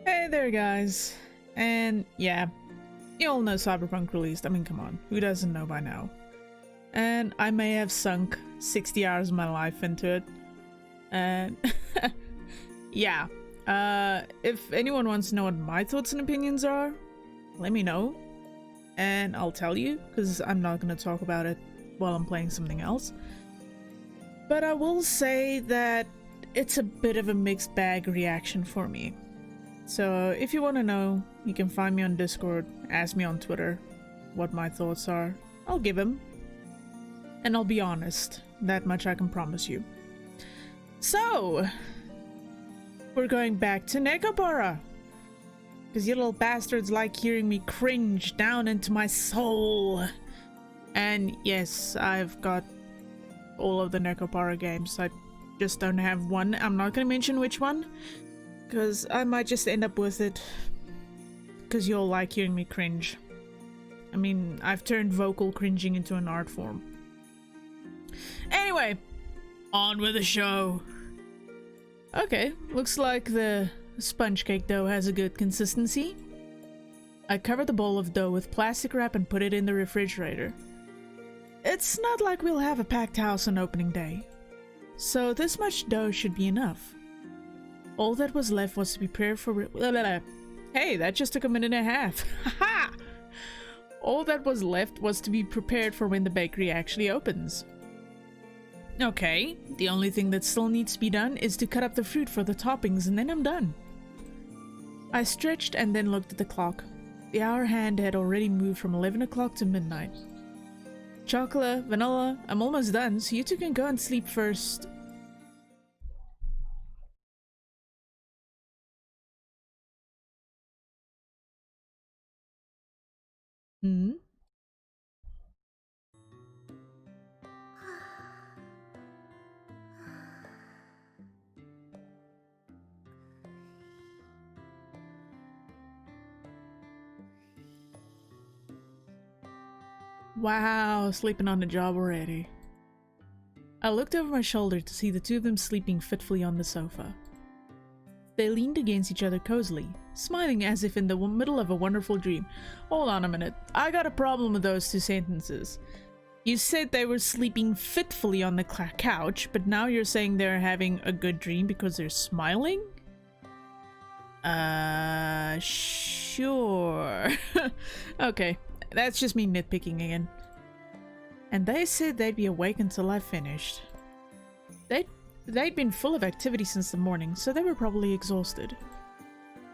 Hey there, guys. And yeah, you all know Cyberpunk released. I mean, come on, who doesn't know by now? And I may have sunk 60 hours of my life into it. And yeah, if anyone wants to know what my thoughts and opinions are, let me know. And I'll tell you, because I'm not going to talk about it while I'm playing something else. But I will say that it's a bit of a mixed bag reaction for me. So if you want to know, you can find me on Discord, ask me on Twitter what my thoughts are. I'll give them. And I'll be honest. That much I can promise you. So, we're going back to Nekopara. Because you little bastards like hearing me cringe down into my soul. And yes, I've got all of the Nekopara games. I just don't have one. I'm not going to mention which one. Because I might just end up with it. Because you'll like hearing me cringe. I mean, I've turned vocal cringing into an art form. Anyway, on with the show. Okay, looks like the sponge cake dough has a good consistency. I covered the bowl of dough with plastic wrap and put it in the refrigerator. It's not like we'll have a packed house on opening day. So this much dough should be enough. All that was left was to be prepared for... Hey, that just took a minute and a half. Haha! All that was left was to be prepared for when the bakery actually opens. Okay, the only thing that still needs to be done is to cut up the fruit for the toppings and then I'm done. I stretched and then looked at the clock. The hour hand had already moved from 11 o'clock to midnight. Chocola, Vanilla, I'm almost done, so you two can go and sleep first. Hmm? Wow, sleeping on the job already. I looked over my shoulder to see the two of them sleeping fitfully on the sofa. They leaned against each other cozily, smiling as if in the middle of a wonderful dream. Hold on a minute, I got a problem with those two sentences. You said they were sleeping fitfully on the couch, but now you're saying they're having a good dream because they're smiling? Sure. Okay. That's just me nitpicking again. And they said they'd be awake until I finished. They'd been full of activity since the morning, so they were probably exhausted.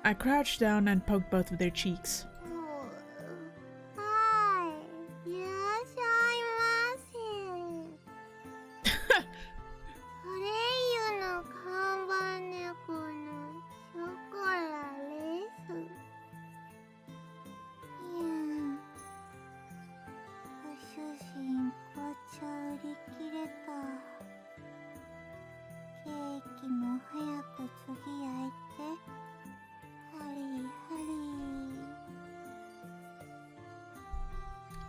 I crouched down and poked both of their cheeks.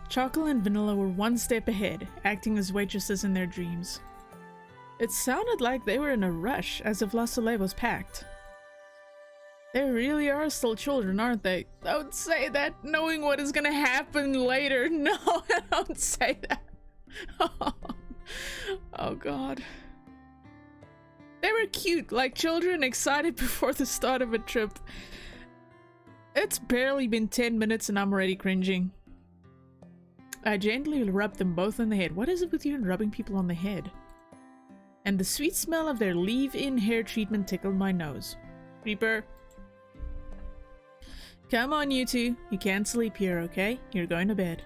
Chocola and Vanilla were one step ahead, acting as waitresses in their dreams. It sounded like they were in a rush, as if La Soleil was packed. They really are still children, aren't they? Don't say that, knowing what is gonna happen later. No, don't say that. Oh god. They were cute, like children excited before the start of a trip. It's barely been 10 minutes and I'm already cringing. I gently rubbed them both on the head. What is it with you and rubbing people on the head? And the sweet smell of their leave-in hair treatment tickled my nose. Creeper. Come on, you two. You can't sleep here, okay? You're going to bed.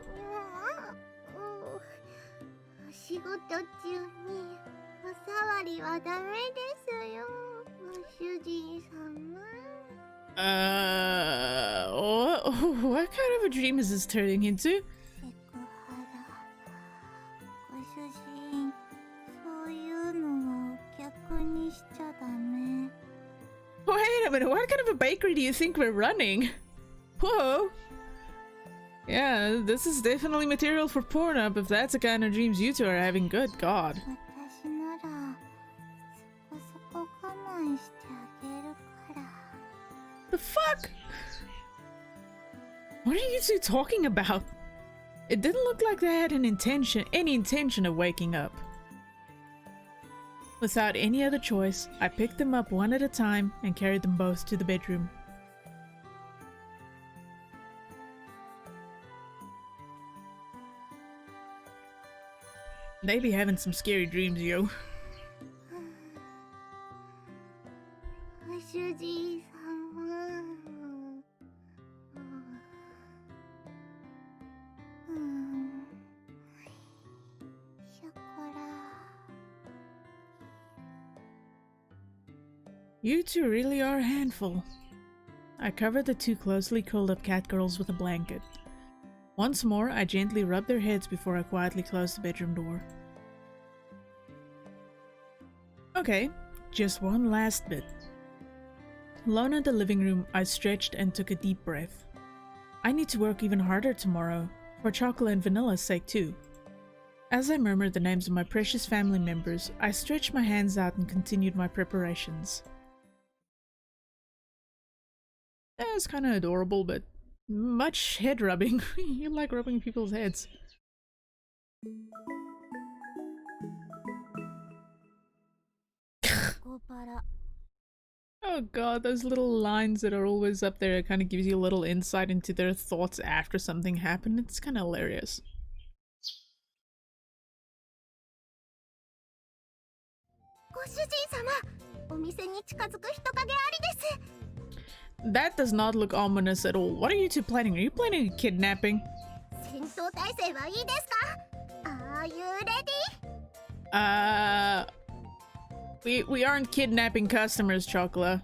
What kind of a dream is this turning into? Wait a minute, what kind of a bakery do you think we're running? Whoa! Yeah, this is definitely material for Pornhub if that's the kind of dreams you two are having. Good god. The fuck? What are you two talking about? It didn't look like they had any intention of waking up. Without any other choice, I picked them up one at a time and carried them both to the bedroom. They be having some scary dreams, yo. You two really are a handful. I covered the two closely curled up cat girls with a blanket. Once more, I gently rubbed their heads before I quietly closed the bedroom door. Okay, just one last bit. Alone in the living room, I stretched and took a deep breath. I need to work even harder tomorrow, for Chocola and Vanilla's sake too. As I murmured the names of my precious family members, I stretched my hands out and continued my preparations. Yeah, it's kind of adorable, but much head rubbing. You like rubbing people's heads. Oh god, those little lines that are always up there, it kind of gives you a little insight into their thoughts after something happened. It's kind of hilarious. That does not look ominous at all. What are you two planning? Are you planning a kidnapping? We aren't kidnapping customers, Chocola.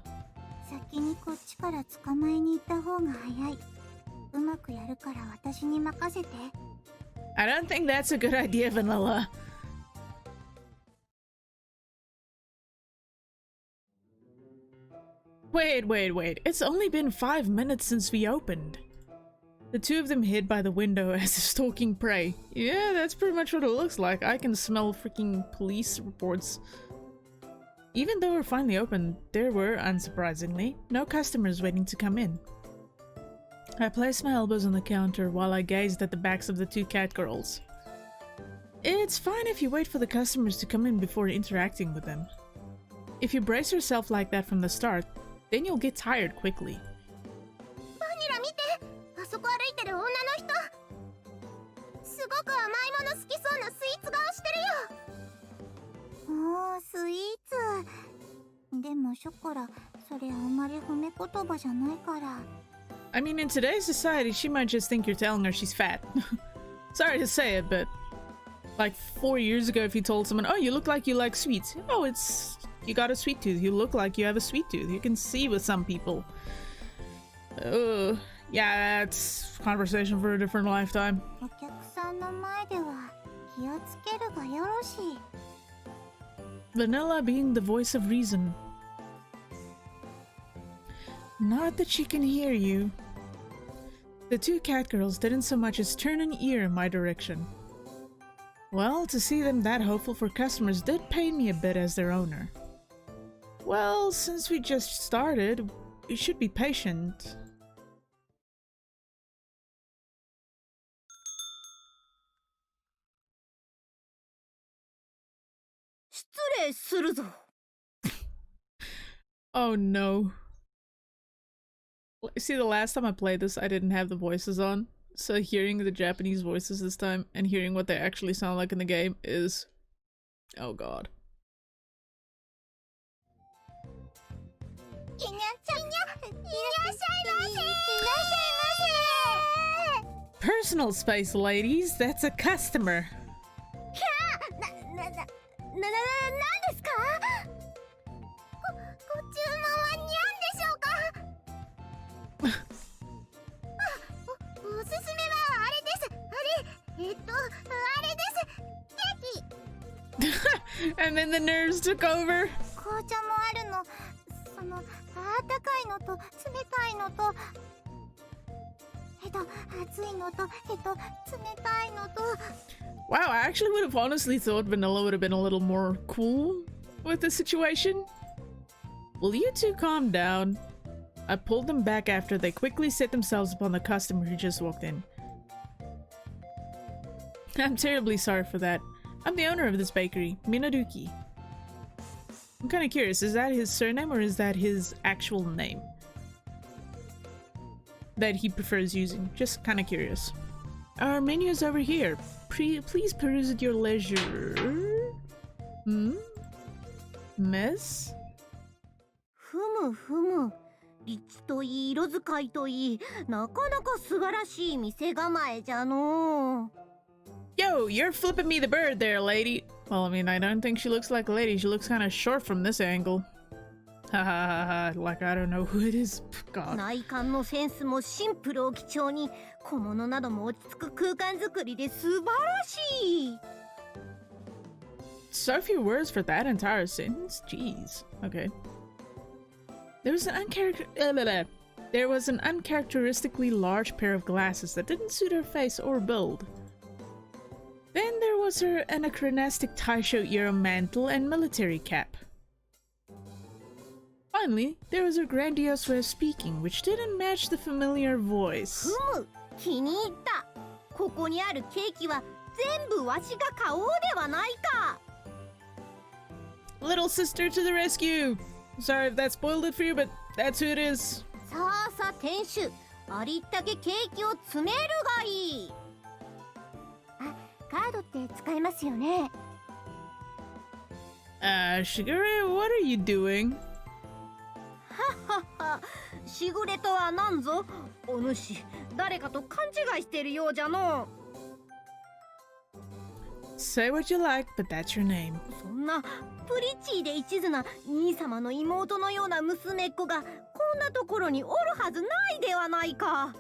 I don't think that's a good idea, Vanilla. Wait. It's only been 5 minutes since we opened. The two of them hid by the window as if stalking prey. Yeah, that's pretty much what it looks like. I can smell freaking police reports. Even though we're finally open, there were, unsurprisingly, no customers waiting to come in. I placed my elbows on the counter while I gazed at the backs of the two cat girls. It's fine if you wait for the customers to come in before interacting with them. If you brace yourself like that from the start, then you'll get tired quickly. I mean, in today's society, she might just think you're telling her she's fat. Sorry to say it, but like 4 years ago, if you told someone, oh, you look like you like sweets. Oh, you got a sweet tooth. You look like you have a sweet tooth. You can see with some people. Yeah, that's conversation for a different lifetime. Vanilla being the voice of reason. Not that she can hear you. The two cat girls didn't so much as turn an ear in my direction. Well, to see them that hopeful for customers did pain me a bit as their owner. Well, since we just started, we should be patient. Oh no. See, the last time I played this, I didn't have the voices on. So hearing the Japanese voices this time and hearing what they actually sound like in the game is... oh god. Personal space, ladies. That's a customer. And then the nerves took over. Wow, I actually would have honestly thought Vanilla would have been a little more cool with the situation. Will you two calm down? I pulled them back after they quickly set themselves upon the customer who just walked in. I'm terribly sorry for that. I'm the owner of this bakery, Minaduki. I'm kind of curious, is that his surname or is that his actual name that he prefers using? Just kind of curious. Our menu is over here. Please peruse at your leisure. Miss? ふむふむ。立地といい、色使いといい、なかなか素晴らしい店構えじゃの。 Yo, you're flipping me the bird there, lady. Well, I mean, I don't think she looks like a lady. She looks kind of short from this angle. Ha ha ha ha. Like, I don't know who it is. God. 内観のセンスもシンプルを基調に、小物なども落ち着く空間作りで素晴らしい。 So few words for that entire sentence? Jeez. Okay. There was an uncharacteristically large pair of glasses that didn't suit her face or build. Then there was her anachronistic Taisho era mantle and military cap. Finally, there was her grandiose way of speaking, which didn't match the familiar voice. ふむ、気に入った。ここにあるケーキは全部わしが買おうではないか。 Little sister to the rescue! Sorry if that spoiled it for you, but that's who it is. さあさあ店主、ありったけケーキを詰めるがいい。あ、カードって使えますよね。Shigure, what are you doing? はっは、しぐれとは何ぞ。お主、誰かと勘違いしてるようじゃの。 Say what you like, but that's your name. そんなプリチーで一途な兄様の妹のような娘っ子がこんなところにおるはずないではないか。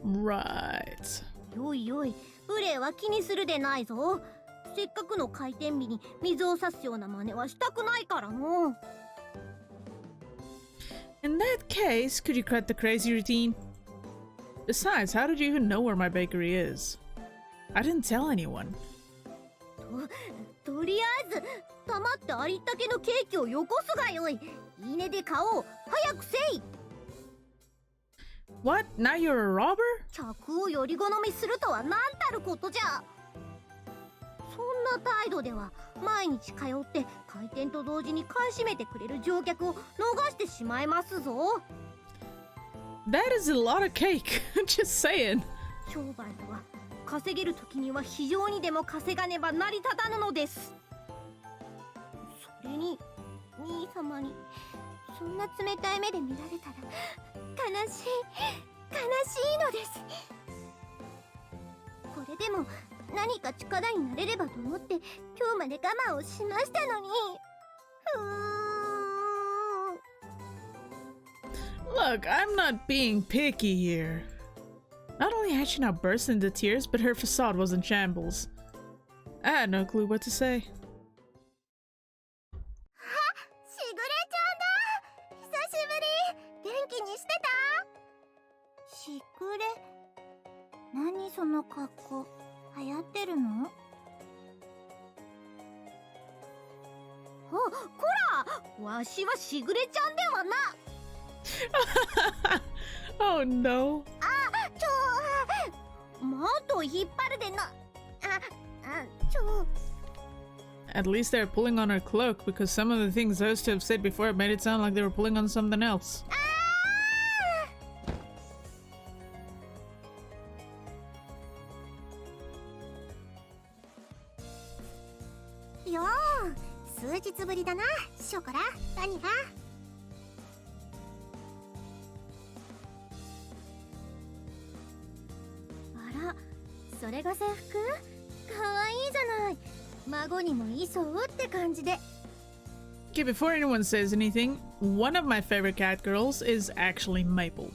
Right. よいよい、無礼は気にするでないぞ。せっかくの開店日に水を差すような真似はしたくないからの。 In that case, could you cut the crazy routine? Besides, how did you even know where my bakery is? I didn't tell anyone. とりあえず黙ってありったけのケーキをよこすがよい。いいねで買おう。早くせい。 What? Now you're a robber? 客をより好みするとは何たることじゃ。そんな態度では毎日通って開店と同時に買い占めてくれる乗客を逃してしまいますぞ。 That is a lot of cake. Just saying. 商売とは稼げる時には非常にでも稼がねば成り立たぬのです。それに兄様にそんな冷たい目で見られたら悲しいのです。これでも何か力になれればと思って今日まで我慢をしましたのに。Look, I'm not being picky here. Not only had she not burst into tears, but her facade was in shambles. I had no clue what to say. しぐれちゃんだ。久しぶり。元気にしてた？しぐれ？何その格好？流行ってるの？こら！わしはしぐれちゃんではな。Oh no. 窓引っ張るでな。At least they're pulling on her cloak, because some of the things those two have said before made it sound like they were pulling on something else. よう、数日ぶりだな、ショコラ、バニラ。あら、それが制服？かわいいじゃない。孫にも衣装って感じで。 Okay, before anyone says anything, one of my favorite cat girls is actually Maple.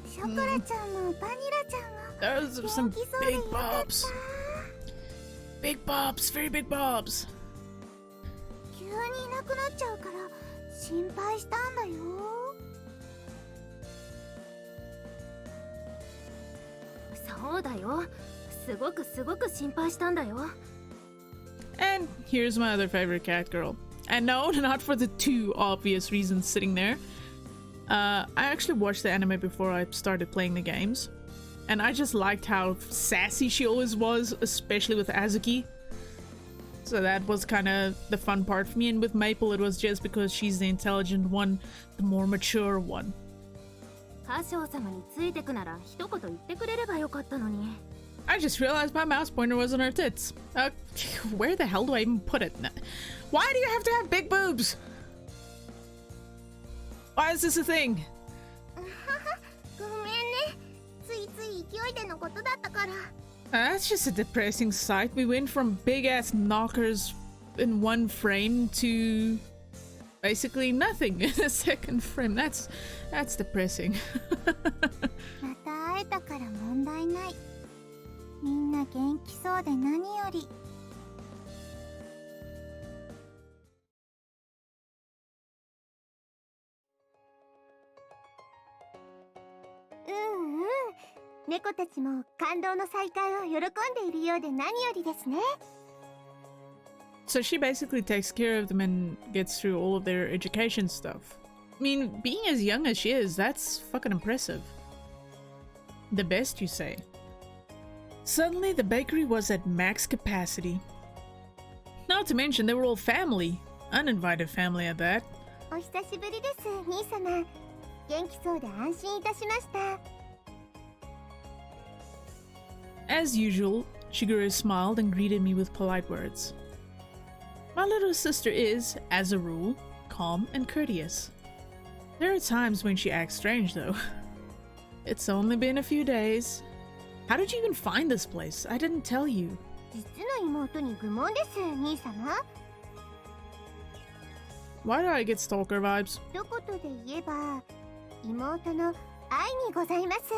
ショコラちゃんもバニラちゃんも Those are some big bobs. Big bobs, very big bobs. 急にいなくなっちゃうから心配したんだよ。そうだよ。すごく心配したんだよ。 And here's my other favorite cat girl. And no, not for the two obvious reasons sitting there. I actually watched the anime before I started playing the games. And I just liked how sassy she always was, especially with Azuki. So that was kind of the fun part for me. And with Maple, it was just because she's the intelligent one, the more mature one. カショー様についてくなら一言言ってくれればよかったのに。 I just realized my mouse pointer was on her tits. Where the hell do I even put it? Why do you have to have big boobs? Why is this a thing? ごめんね。ついつい勢いでのことだったから。 That's just a depressing sight. We went from big ass knockers in one frame to basically nothing in a second frame. That's depressing. また会えたから問題ない。みんな元気そうで何より。猫たちも感動の再会を喜んでいるようで何よりですね。 So she basically takes care of them and gets through all of their education stuff. I mean, being as young as she is, that's fucking impressive. The best, you say. Suddenly, the bakery was at max capacity. Not to mention, they were all family. Uninvited family at that. お久しぶりです、兄様。元気そうで安心いたしました。 As usual, Shigure smiled and greeted me with polite words. My little sister is, as a rule, calm and courteous. There are times when she acts strange, though. It's only been a few days. How did you even find this place? I didn't tell you. 実の妹に愚問です、兄様。 Why do I get stalker vibes? 一言で言えば、妹の愛にございます。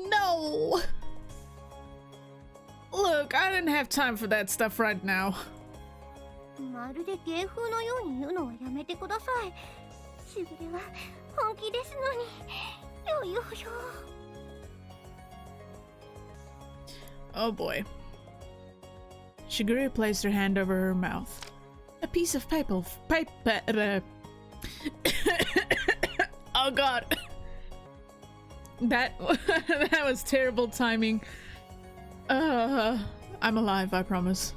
No! Look, I didn't have time for that stuff right now. まるで芸風のように言うのはやめてください。しぐれは本気ですのに。よよよ。 Oh boy. Shigure placed her hand over her mouth. A piece of paper. Oh god. That was terrible timing. I'm alive, I promise.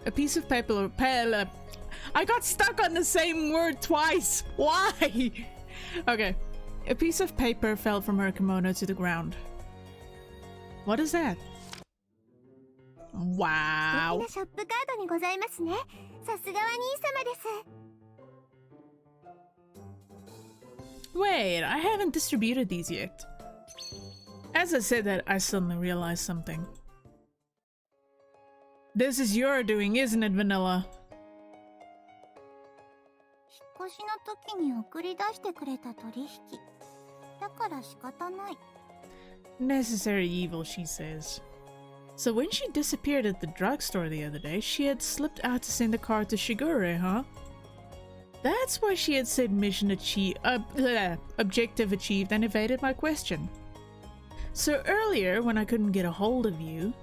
A piece of paper. I got stuck on the same word twice. Why? Okay. A piece of paper fell from her kimono to the ground. What is that? Wow. 素敵なショップカードにございますね。さすがは兄様です。 Wait, I haven't distributed these yet. As I said that, I suddenly realized something. This is your doing, isn't it, Vanilla? 引っ越しの時に送り出してくれた取引。だから仕方ない。 Necessary evil, she says. So when she disappeared at the drugstore the other day, she had slipped out to send the card to Shigure, huh? That's why she had said mission achieved, objective achieved and evaded my question. So earlier, when I couldn't get a hold of you,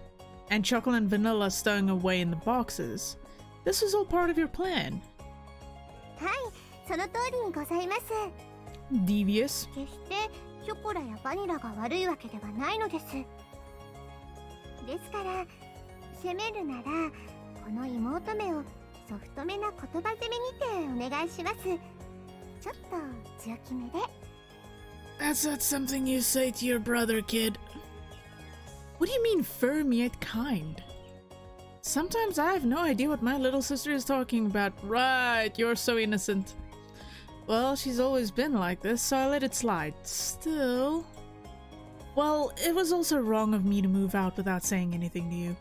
and Chocola and Vanilla stowing away in the boxes, this was all part of your plan. はい、その通りにございます。 Devious. 決してショコラやバニラが悪いわけではないのです。ですから、責めるなら、この妹目をソフトめな言葉攻めにてお願いします。ちょっと強気めで。 That's not something you say to your brother, kid. What do you mean firm yet kind? Sometimes I have no idea what my little sister is talking about. Right, you're so innocent. Well, she's always been like this, so I let it slide. Still... Well, it was also wrong of me to move out without saying anything to you.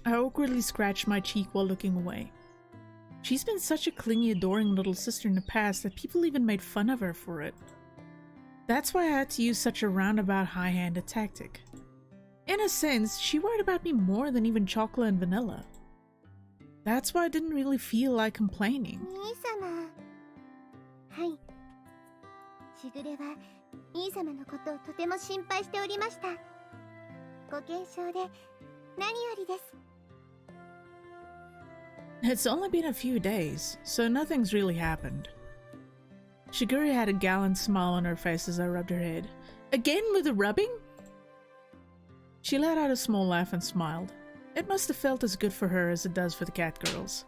I awkwardly scratched my cheek while looking away. She's been such a clingy, adoring little sister in the past that people even made fun of her for it. That's why I had to use such a roundabout, high-handed tactic. In a sense, she worried about me more than even Chocola and Vanilla. That's why I didn't really feel like complaining. 兄様。はい。しぐれは兄様のことをとても心配しておりました。ご健勝で何よりです。 It's only been a few days, so nothing's really happened. Shigure had a gallant smile on her face as I rubbed her head. Again with the rubbing? She let out a small laugh and smiled. It must have felt as good for her as it does for the cat girls.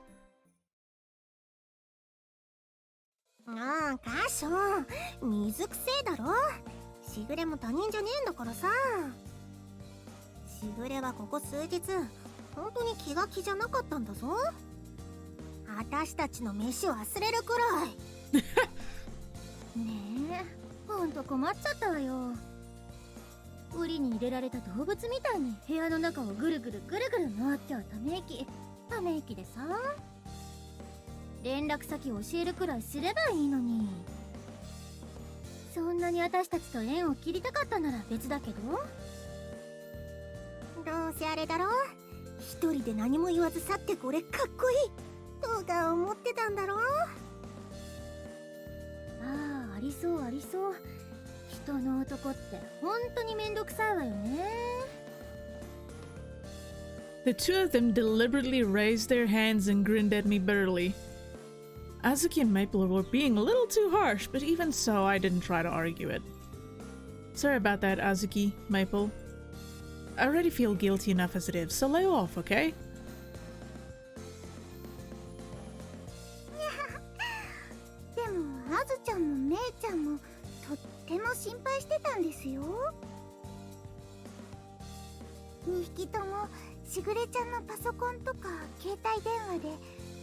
ああ、カショ、水くせえだろ。しぐれも他人じゃねえんだからさ。しぐれはここ数日本当に気が気じゃなかったんだぞ。私たちの飯を忘れるくらい。ねえ、ほんと困っちゃったわよ。檻に入れられた動物みたいに部屋の中をぐるぐるぐるぐる回っちゃうため息でさ。連絡先教えるくらいすればいいのに。そんなに私たちと縁を切りたかったなら別だけど。どうせあれだろ、一人で何も言わず去ってこれかっこいいとか思ってたんだろ。ああ、ありそうありそう。人の男って本当にめんどくさいわよね。 The two of them deliberately raised their hands and grinned at me bitterly. Azuki and Maple were being a little too harsh, but even so, I didn't try to argue it. Sorry about that, Azuki, Maple. I already feel guilty enough as it is, so lay off, okay? でもあずちゃんもめいちゃんもとっても心配してたんですよ。2匹ともしぐれちゃんのパソコンとか携帯電話で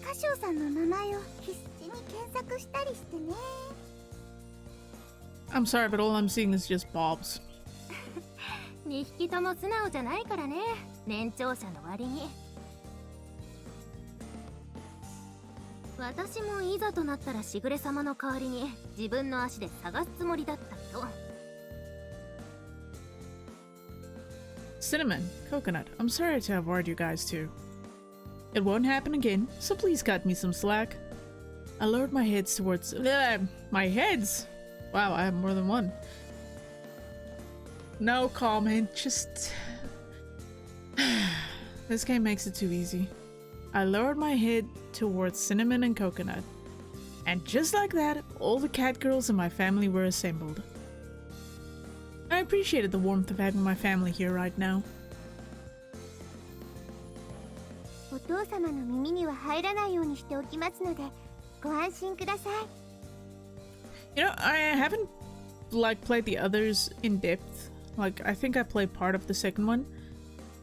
カショウさんの名前を必死に検索したりしてね。I'm sorry, but all I'm seeing is just Bobs. 2匹とも素直じゃないからね、年長者の割に。私もいざとなったらしぐれ様の代わりに自分の足で探すつもりだったけど。 Cinnamon, Coconut, I'm sorry to have worried you guys too. It won't happen again, so please cut me some slack. I lowered my heads towards... my heads! Wow, I have more than one. No comment, just... This game makes it too easy. I lowered my head towards Cinnamon and Coconut. And just like that, all the cat girls in my family were assembled. I appreciated the warmth of having my family here right now. お父様の耳には入らないようにしておきますのでご安心ください。 You know, I haven't played the others in depth. Like, I think I played part of the second one,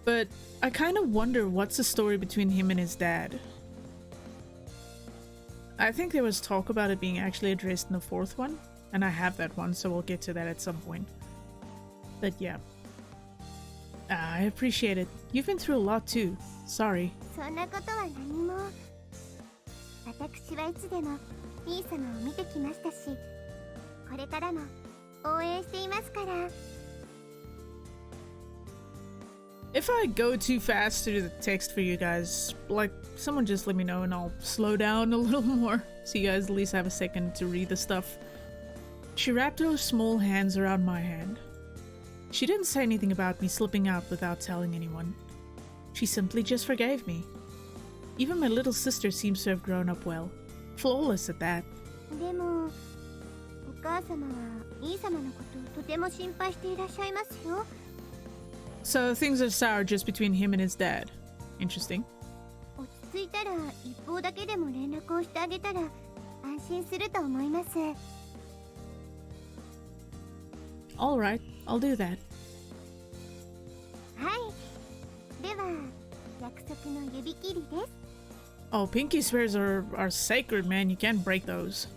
but I kind of wonder what's the story between him and his dad. I think there was talk about it being actually addressed in the fourth one, and I have that one, so we'll get to that at some point. But yeah. I appreciate it. You've been through a lot too. Sorry. そんなことは何も。私はいつでも兄様を見てきましたし、これからも応援していますから。 If I go too fast through the text for you guys, like, someone just let me know and I'll slow down a little more so you guys at least have a second to read the stuff. She wrapped her small hands around my hand. She didn't say anything about me slipping out without telling anyone. She simply just forgave me. Even my little sister seems to have grown up well. Flawless at that. でも、お母様は兄様のことをとても心配していらっしゃいますよ。 So things are sour just between him and his dad. Interesting. 落ち着いたら一方だけでも連絡をしてあげたら安心すると思います。 Alright, I'll do that. はい。では、約束の指切りです。 Oh, pinky swears are sacred, man. You can't break those.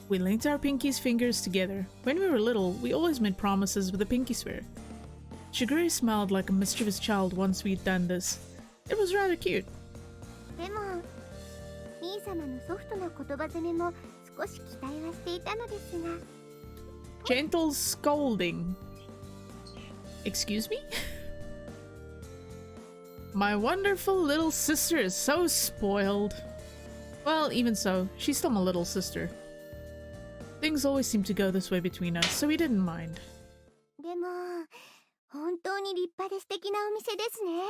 We linked our pinky's fingers together. When we were little, we always made promises with a pinky swear. Shigure smiled like a mischievous child once we'd done this. It was rather cute. でも、兄様のソフトな言葉攻めも少し期待はしていたのですが。 Gentle scolding. Excuse me? My wonderful little sister is so spoiled. Well, even so, she's still my little sister. Things always seem to go this way between us, so we didn't mind. でも本当に立派で素敵なお店ですね。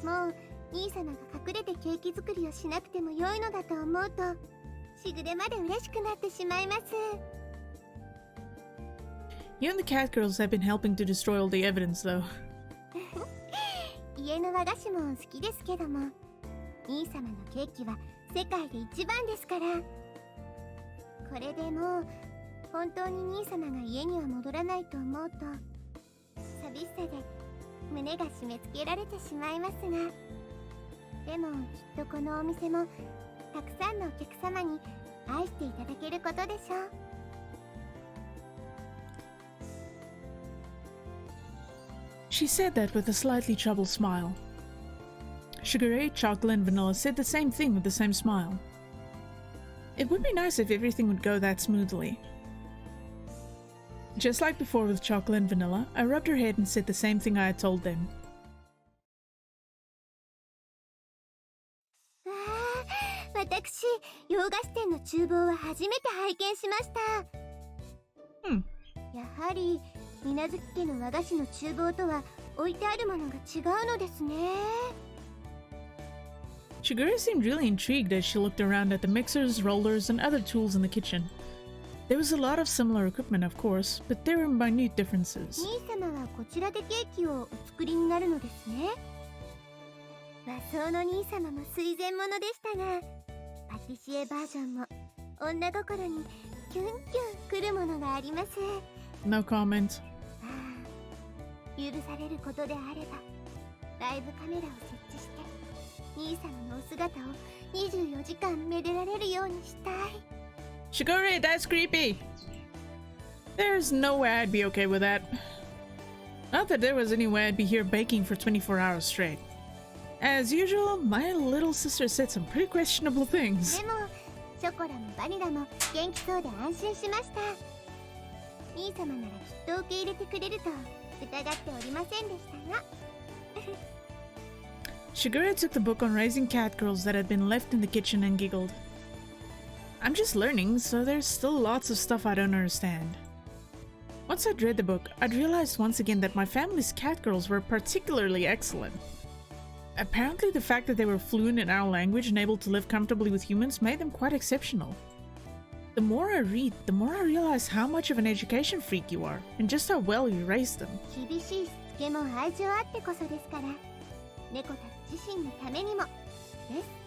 もう兄様が隠れてケーキ作りをしなくても良いのだと思うとしぐれまで嬉しくなってしまいます。You and the cat girls have been helping to destroy all the evidence, though. 家の和菓子も好きですけども、兄様のケーキは世界で一番ですから。これでもう本当に兄様が家には戻らないと思うと寂しさで胸が締め付けられてしまいますが、でもきっとこのお店もたくさんのお客様に愛していただけることでしょう。She said that with a slightly troubled smile. Sugar, Chocolate and Vanilla said the same thing with the same smile. It would be nice if everything would go that smoothly. Just like before with Chocolate and Vanilla, I rubbed her head and said the same thing I had told them. 私、洋菓子店の厨房は初めて拝見しました。やはり水無月家の和菓子の厨房とは置いてあるものが違うのですね。Shigure seemed really intrigued as she looked around at the mixers, rollers, and other tools in the kitchen. There was a lot of similar equipment, of course, but there were minute differences. 兄様はこちらでケーキをお作りになるのですね。和装の兄様も垂涎ものでしたが、パティシエバージョンも女心にキュンキュンくるものがあります。No comment. 許されることであればライブカメラを設置して兄様のお姿を24時間めでられるようにしたい。 Shigure, that's creepy! There's no way I'd be okay with that. Not that there was any way I'd be here baking for 24 hours straight. As usual, my little sister said some pretty questionable things. でもショコラもバニラも元気そうで安心しました。兄様ならきっと受け入れてくれると疑っておりませんでしたが。Shigure took the book on raising cat girls that had been left in the kitchen and giggled. I'm just learning, so there's still lots of stuff I don't understand. Once I'd read the book, I'd realized once again that my family's cat girls were particularly excellent. Apparently the fact that they were fluent in our language and able to live comfortably with humans made them quite exceptional. The more I read, the more I realize how much of an education freak you are, and just how well you raised them. 厳しいしつけも愛情あってこそですから、猫たち自身のためにもです。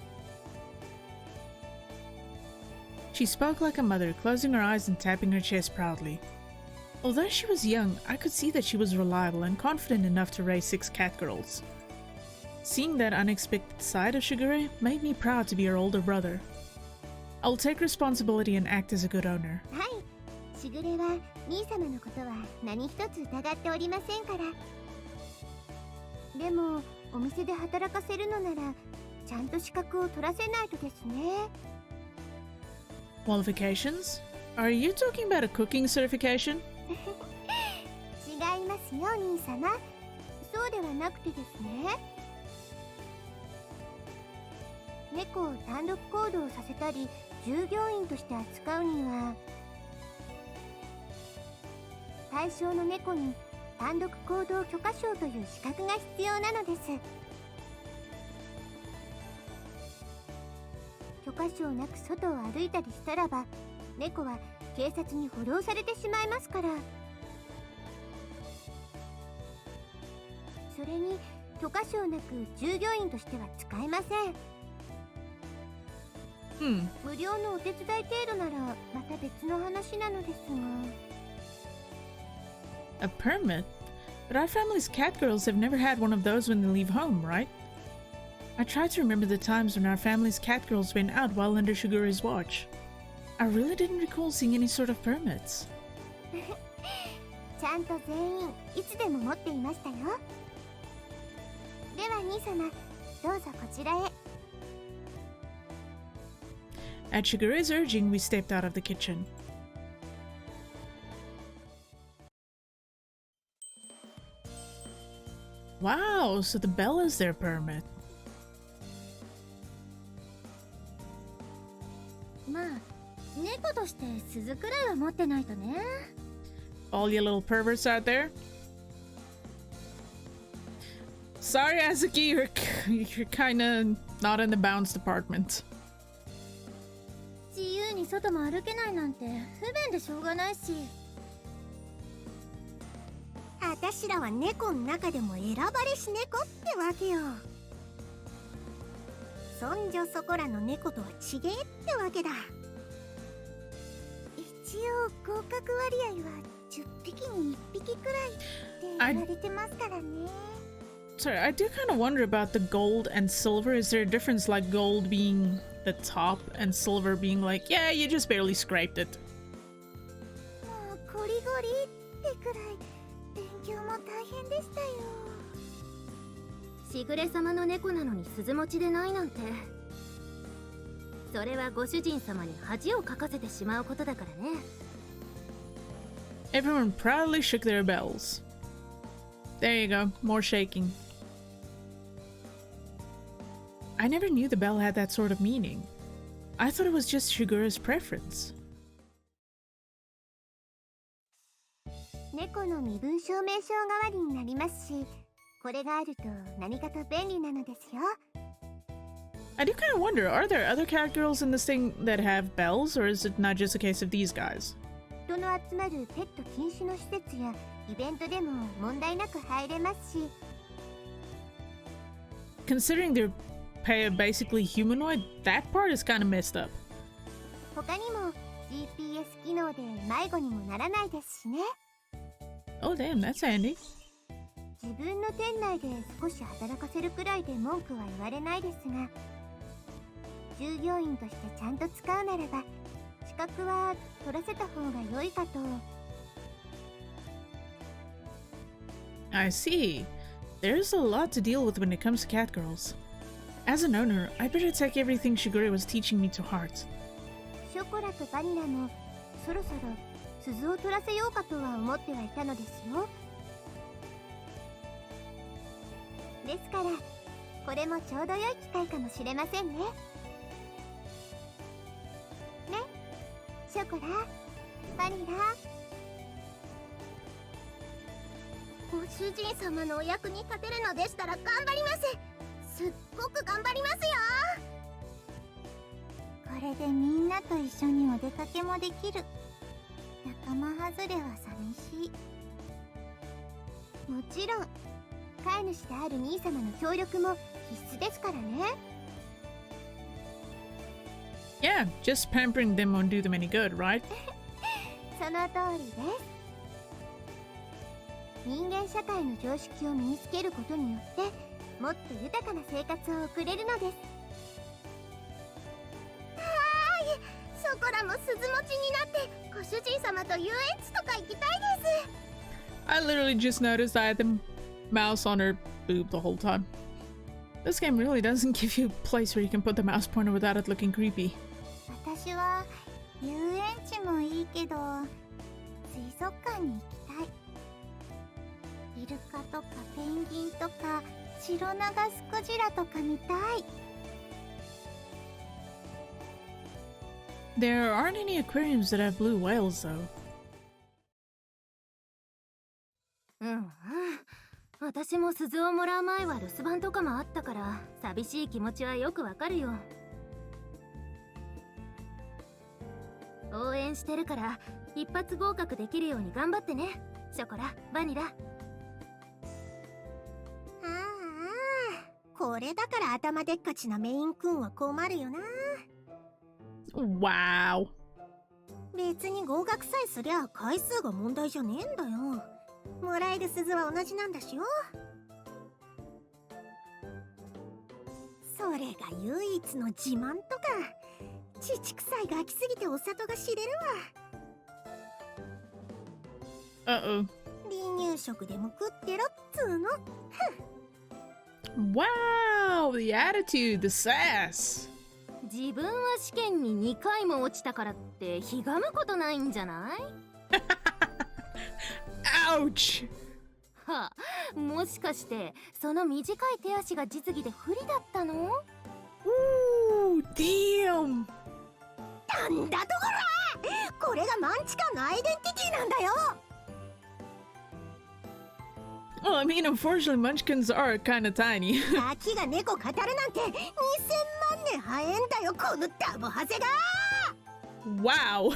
She spoke like a mother, closing her eyes and tapping her chest proudly. Although she was young, I could see that she was reliable and confident enough to raise 6 cat girls. Seeing that unexpected side of Shigure made me proud to be her older brother. I'll take responsibility and act as a good owner. はい、しぐれは兄様のことは何一つ疑っておりませんから。でもお店で働かせるのならちゃんと資格を取らせないとですね。Qualifications? Are you talking about a cooking certification? 違いますよ兄様。そうではなくてですね。猫を単独行動させたり従業員として扱うには対象の猫に単独行動許可証という資格が必要なのです。許可証なく外を歩いたりしたらば猫は警察に補導されてしまいますから。それに許可証なく従業員としては使えません。無料のお手伝い程度ならまた別の話なのですが。 A permit? But our family's cat girls have never had one of those when they leave home, right? I tried to remember the times when our family's cat girls went out while under Shigure's watch. I really didn't recall seeing any sort of permits. ちゃんと全員いつでも持っていましたよ。では兄様、どうぞこちらへ。At Shigure's urging, we stepped out of the kitchen. Wow, so the bell is their permit. まあ、猫猫として鈴くらいは持ってないとね。All you little perverts out there. Sorry, Azuki, you're kinda not in the bounds department. 自由に外も歩けないなんて不便でしょうがないし。あたしらは猫の中でも選ばれし猫ってわけよ。そんじょそこらの猫とは違えってわけだ。一応合格割合は10匹に1匹くらいって言われてますからね。Sorry, I do kind of wonder about the gold and silver. Is there a difference, like gold being the top and silver being like, yeah, you just barely scraped it? もうゴリゴリってくらい勉強も大変でしたよ。しぐれ様の猫なのに鈴持ちでないなんて、それはご主人様に恥をかかせてしまうことだからね。Everyone proudly shook their bells. There you go, more shaking. I never knew the bell had that sort of meaning. I thought it was just Shigura's preference. 猫の身分証明書代わりになりますし、これがあると何かと便利なのですよ。I do kind of wonder, are there other cat girls in this thing that have bells, or is it not just a case of these guys? 人の集まるペット禁止の施設やイベントでも問題なく入れますし。Considering they're basically humanoid, that part is kind of messed up. 他にも GPS 機能で迷子にもならないですしね。Oh damn, that's handy. 自分の店内で少し働かせるくらいで文句は言われないですが、従業員としてちゃんと使うならば資格は取らせた方が良いかと。I see. There's a lot to deal with when it comes to cat girls. As an owner, I better take everything Shigure was teaching me to heart. ショコラとバニラもそろそろ鈴を取らせようかとは思ってはいたのですよ。ですからこれもちょうど良い機会かもしれませんね。ね、ショコラ、バニラ。ご主人様のお役に立てるのでしたら頑張ります。すっごく頑張りますよ。これでみんなと一緒にお出かけもできる。仲間外れは寂しい。もちろん飼い主である兄様の協力も必須ですからね。Yeah, just pampering them won't do them any good, right? その通りです。人間社会の常識を身につけることによってもっと豊かな生活を送れるのです。はーい、ショコラも鈴持ちになってご主人様と遊園地とか行きたいです。I literally just noticed I had the mouse on her boob the whole time. This game really doesn't give you a place where you can put the mouse pointer without it looking creepy. 私は遊園地もいいけど水族館に行きたい。イルカとかペンギンとかシロナガスクジラとか見たい。There aren't any aquariums that have blue whales, though. 私も鈴をもらう前は留守番とかもあったから寂しい気持ちはよくわかるよ。応援してるから一発合格できるように頑張ってね、ショコラ、バニラ。これだから頭でっかちなメインくんは困るよな。Wow. 別に合格さえすりゃ回数が問題じゃねえんだよ。もらえる鈴は同じなんだしよ。それが唯一の自慢とか。乳臭いガキすぎてお里が知れるわ。Uh-oh. 離乳食でも食ってろっつーの。Wow, the attitude, the sass. 自分は試験に2回も落ちたからってひがむことないんじゃない？ Ouch! はあ、もしかしてその短い手足が実技で不利だったの？ Ooh, damn! なんだとこら！これがマンチカンのアイデンティティなんだよ。 Well, I mean, unfortunately, Munchkins are kind of tiny. ガキが猫語るなんて2000万年早いんだよ、このダボハゼが。 Wow.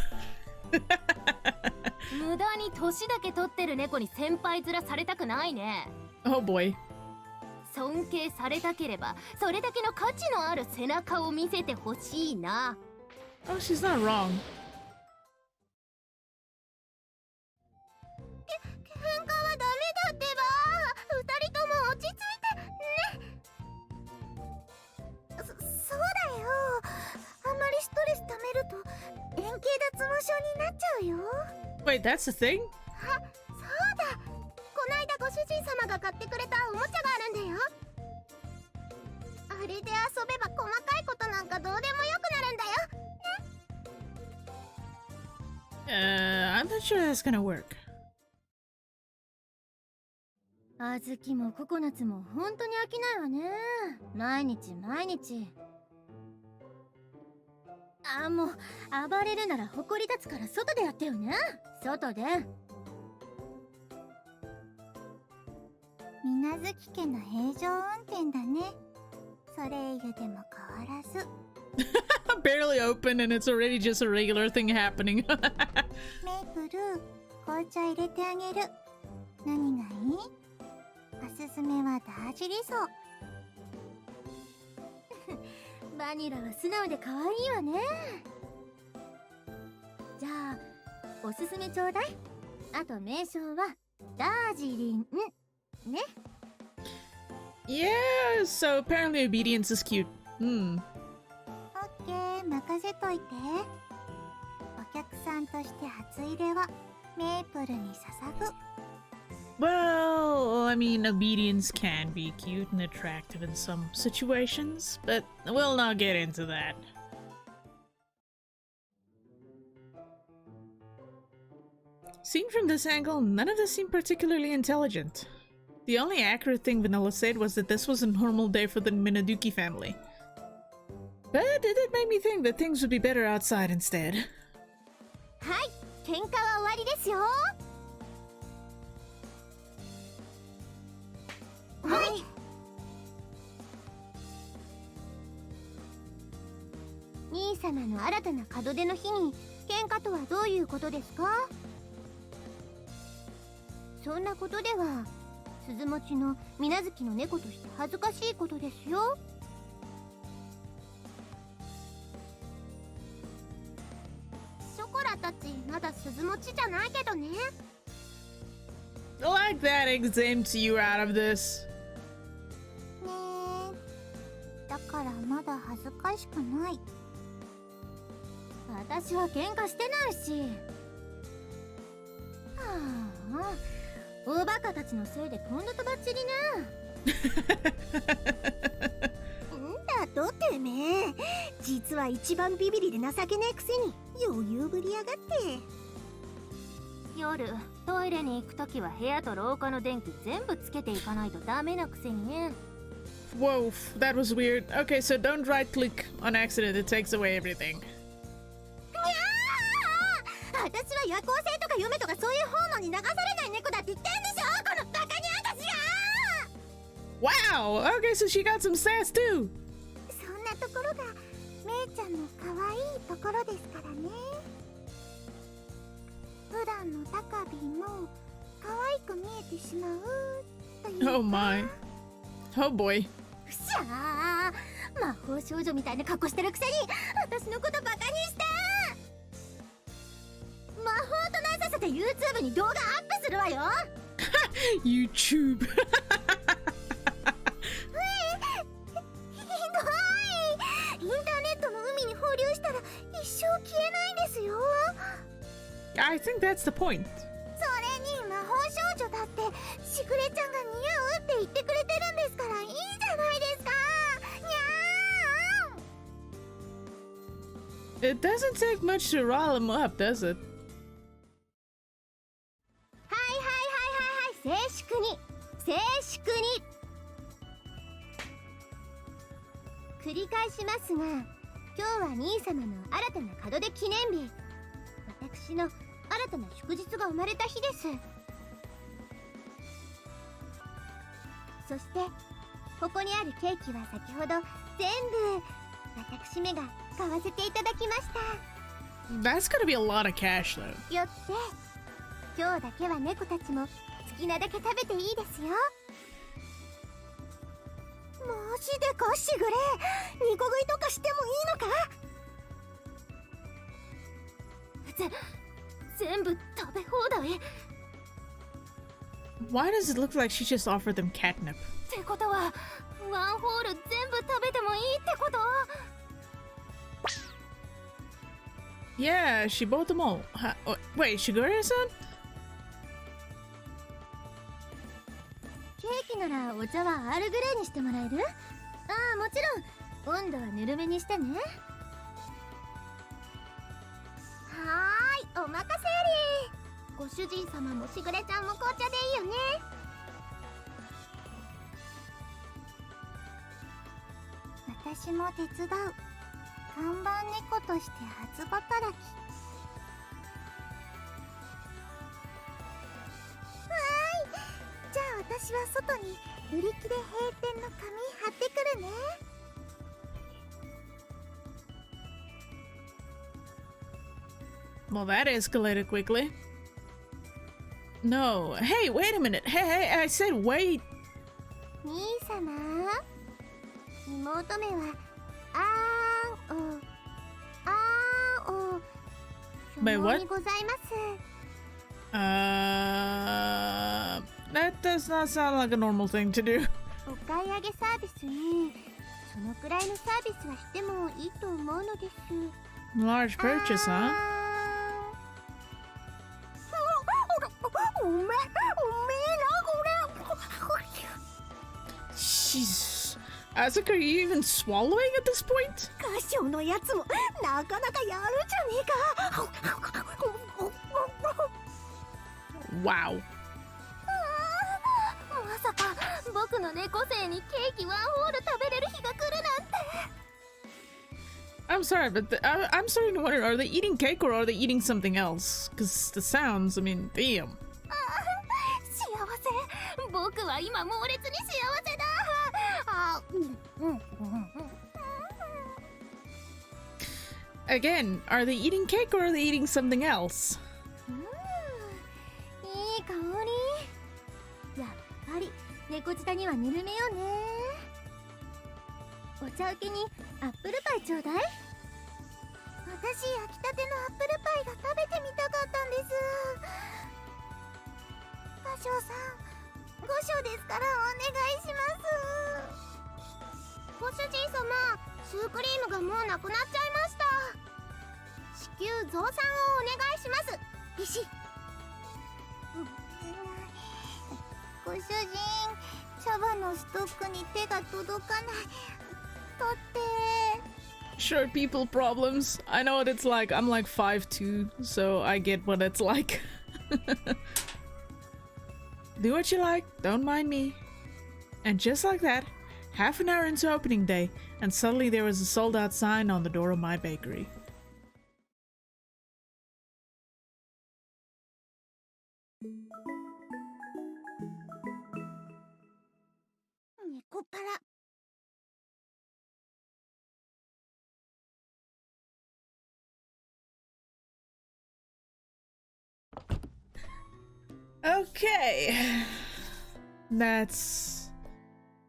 無駄に年だけ取ってる猫に先輩面されたくないね。 Oh boy. 尊敬されたければそれだけの価値のある背中を見せてほしいな。 Oh, she's not wrong. 喧嘩はダメだってば。二人とも落ち着いてね。そうだよ。あんまりストレス溜めると円形脱毛症になっちゃうよ。 Wait, that's the thing? あ、そうだ。こないだご主人様が買ってくれたおもちゃがあるんだよ。あれで遊べば細かいことなんかどうでもよくなるんだよ。 I'm not sure that's gonna work. あずきもココナツも本当に飽きないわね。毎日毎日。あ、もう暴れるなら誇り立つから外でやってよね。外で。水無月家の平常運転だね。それ以外でも変わらず。Barely open and it's already just a regular thing happening. メイプル、紅茶入れてあげる。何がいい？おすすめはダージリソー。バニラは素直で可愛いわね。じゃあおすすめちょうだい。あと名称はダージリンね。 Yeah, so apparently obedience is cute. Hmm. オッケー、任せといて。お客さんとして初入れはメープルに捧ぐ。 Well, I mean, obedience can be cute and attractive in some situations, but we'll not get into that. Seen from this angle, none of this seemed particularly intelligent. The only accurate thing Vanilla said was that this was a normal day for the Minaduki family. But it did make me think that things would be better outside instead. はい、喧嘩は終わりですよ。はい。兄様の新たな門出の日に喧嘩とはどういうことですか？そんなことでは鈴持ちの水無月の猫として恥ずかしいことですよ。ショコラたちまだ鈴持ちじゃないけどね。 Like that exempts you out of this. ねえ、だからまだ恥ずかしくない。私は喧嘩してないし。はあ、おバカたちのせいで今度とばっちりね。んだとてめえ、実は一番ビビりで情けないくせに余裕ぶりやがって。夜トイレに行くときは部屋と廊下の電気全部つけていかないとダメなくせにね。 Whoa, that was weird. Okay, so don't right click on accident, it takes away everything. 私は夜行性とか夢とかそういう方のに流されない猫だって言ってんでしょ、このバカに私が。 Wow! Okay, so she got some sass too! そんなところがめいちゃんの可愛いところですからね。普段のタカビも可愛く見えてしまうというか。 Oh my. Oh boy. ふしゃー、魔法少女みたいな格好してるくせに私のことバカにして。魔法となさせて YouTube に動画アップするわよ。YouTube. ひどい。インターネットの海に放流したら一生消えないんですよ。 I think that's the point. それに魔法少女だってしぐれちゃんが似合うって言ってくれてるんですからいいじゃないですか。にゃーん。 It doesn't take much to rile him up, does it? 静粛に静粛に。繰り返しますが、今日は兄様の新たな門出記念日。私私の新たな祝日が生まれた日です。そしてここにあるケーキは先ほど全部私めが買わせていただきました。 That's gonna be a lot of cash though. よって今日だけは猫たちも好きなだけ食べていいですよ。マジでかしぐれ、2個食いとかしてもいいのか。全部食べ放題。 Why does it look like she just offered them catnip? ってことはワンホール全部食べてもいいってこと？ Yeah, she bought them all. Wait, Shigure-san? ケーキならお茶はアールグレーにしてもらえる？ああ、もちろん温度はぬるめにしてね。はーい、お任せあり。ご主人様もしぐれちゃんも紅茶でいいよね。私も手伝う。看板猫として初働き。はーい、じゃあ私は外に売り切れ閉店の紙貼ってくるね。Well, that escalated quickly. No. Hey, wait a minute. Hey, I said wait. 兄様、妹めはあーんをあーんを Wait, what? にございます。That does not sound like a normal thing to do. お買い上げサービスにそのくらいのサービスはしてもいいと思うのです。 Large purchase, huh? おめえな、これ。 Jesus. Asuka, are you even swallowing at this point? カショのやつもなかなかやるじゃねえか。 Wow. まさか僕の猫生にケーキワンホール食べれる日が来るなんて。 I'm sorry, but I'm starting to wonder, are they eating cake or are they eating something else? Because the sounds, I mean, damn. 幸せ、僕は今猛烈に幸せだ。あ、Again, are they eating cake or are they eating something else? いい香り。やっぱり猫舌にはぬるめよね。お茶受けにアップルパイちょうだい。私焼きたてのアップルパイが食べてみたかったんです。カショウさん、ご賞ですからお願いします。ご主人様、シュークリームがもうなくなっちゃいました。至急増産をお願いします。ビシッ。ご主人、茶葉のストックに手が届かない。取って。 Short people problems. I know what it's like. I'm like 5'2", so I get what it's like. Do what you like, don't mind me. And just like that, half an hour into opening day, and suddenly there was a sold out sign on the door of my bakery. Nekopara. Okay. That's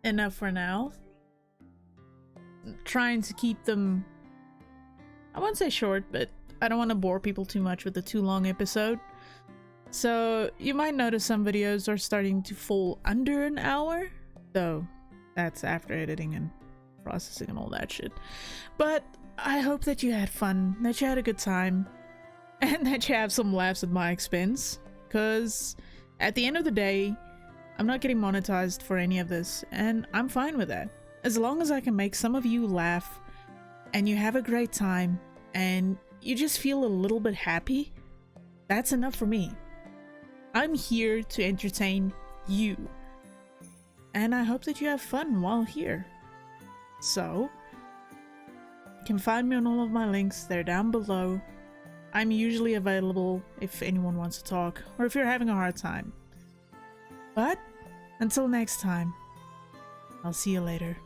enough for now. Trying to keep them, I won't say short, but I don't want to bore people too much with a too long episode. So you might notice some videos are starting to fall under an hour, though that's after editing and processing and all that shit. But I hope that you had fun, that you had a good time, and that you have some laughs at my expense, because at the end of the day, I'm not getting monetized for any of this, and I'm fine with that. As long as I can make some of you laugh, and you have a great time, and you just feel a little bit happy, that's enough for me. I'm here to entertain you, and I hope that you have fun while here. So, you can find me on all of my links, they're down below. I'm usually available if anyone wants to talk, or if you're having a hard time. But until next time, I'll see you later.